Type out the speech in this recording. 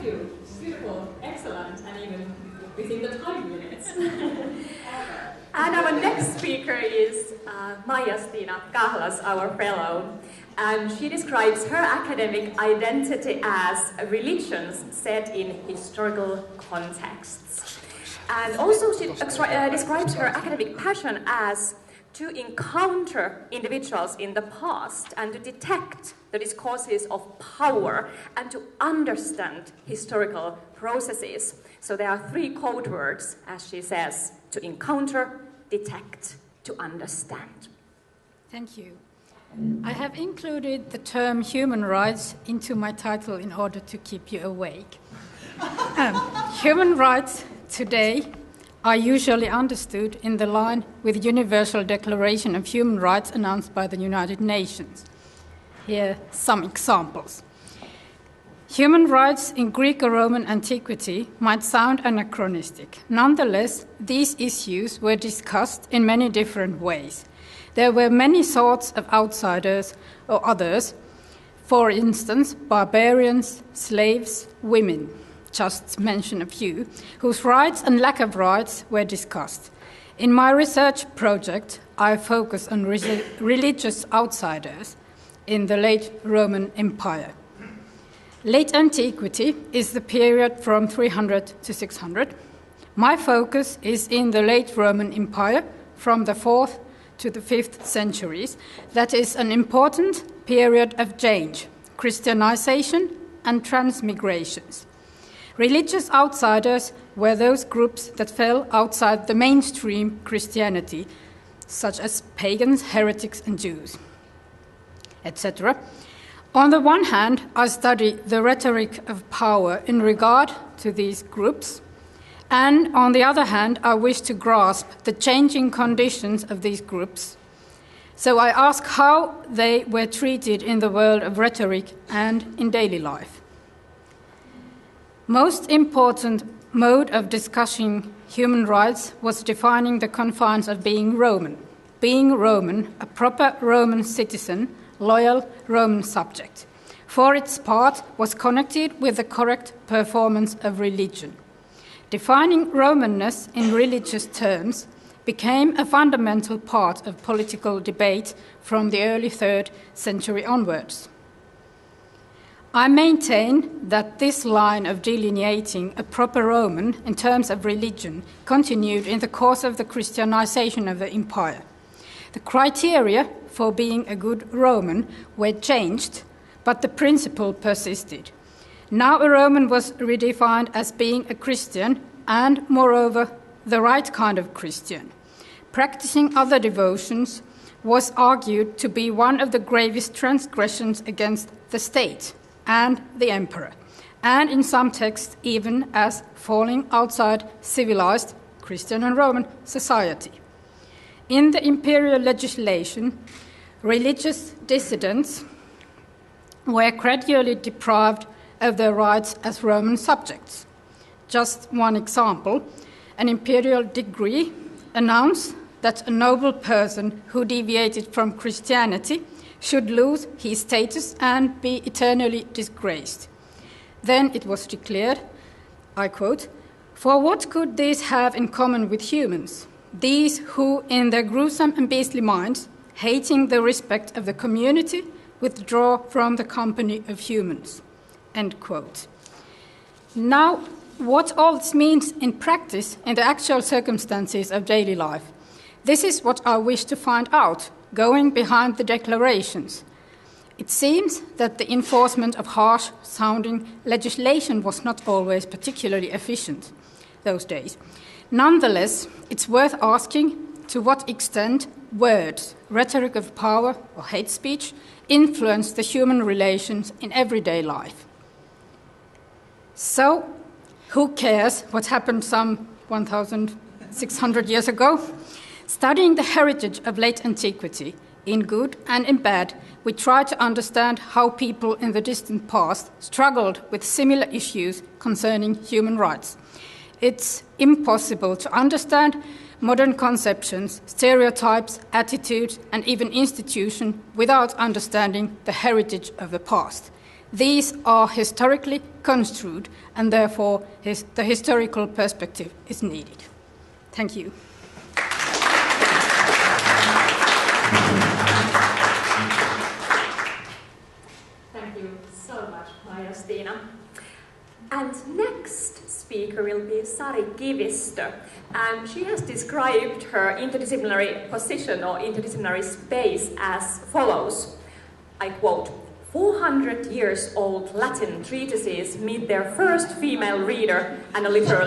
you. Beautiful, excellent, and even within the time limits. And our next speaker is Maijastina Kahlos, our fellow. And she describes her academic identity as religions set in historical contexts. And also she describes her academic passion as to encounter individuals in the past and to detect the discourses of power and to understand historical processes. So there are 3 code words, as she says: to encounter, detect, to understand. Thank you. I have included the term human rights into my title in order to keep you awake. Human rights today are usually understood in the line with the Universal Declaration of Human Rights announced by the United Nations. Here are some examples. Human rights in Greek or Roman antiquity might sound anachronistic. Nonetheless, these issues were discussed in many different ways. There were many sorts of outsiders or others, for instance, barbarians, slaves, women, just to mention a few, whose rights and lack of rights were discussed. In my research project, I focus on religious outsiders in the late Roman Empire. Late antiquity is the period from 300 to 600. My focus is in the late Roman Empire from the 4th to the 5th centuries. That is an important period of change, Christianization and transmigrations. Religious outsiders were those groups that fell outside the mainstream Christianity, such as pagans, heretics, and Jews, etc. On the one hand, I study the rhetoric of power in regard to these groups, and on the other hand, I wish to grasp the changing conditions of these groups. So I ask how they were treated in the world of rhetoric and in daily life. Most important mode of discussing human rights was defining the confines of being Roman. Being Roman, a proper Roman citizen, loyal Roman subject, for its part was connected with the correct performance of religion. Defining Romanness in religious terms became a fundamental part of political debate from the early 3rd century onwards. I maintain that this line of delineating a proper Roman in terms of religion continued in the course of the Christianization of the empire. The criteria for being a good Roman were changed, but the principle persisted. Now a Roman was redefined as being a Christian and, moreover, the right kind of Christian. Practicing other devotions was argued to be one of the gravest transgressions against the state and the emperor, and in some texts even as falling outside civilized Christian and Roman society. In the imperial legislation, religious dissidents were gradually deprived of their rights as Roman subjects. Just one example, an imperial decree announced that a noble person who deviated from Christianity should lose his status and be eternally disgraced. Then it was declared, I quote, "For what could these have in common with humans? These who, in their gruesome and beastly minds, hating the respect of the community, withdraw from the company of humans." End quote. Now, what all this means in practice in the actual circumstances of daily life, this is what I wish to find out, going behind the declarations. It seems that the enforcement of harsh-sounding legislation was not always particularly efficient those days. Nonetheless, it's worth asking to what extent words, rhetoric of power or hate speech, influence the human relations in everyday life. So, who cares what happened some 1,600 years ago? Studying the heritage of late antiquity, in good and in bad, we try to understand how people in the distant past struggled with similar issues concerning human rights. It's impossible to understand modern conceptions, stereotypes, attitudes, and even institutions without understanding the heritage of the past. These are historically construed, and therefore the historical perspective is needed. Thank you. Thank you so much, Maijastina. And next speaker will be Sari Kivistö, and she has described her interdisciplinary position or interdisciplinary space as follows. I quote, 400 years old Latin treatises meet their first female reader and a literal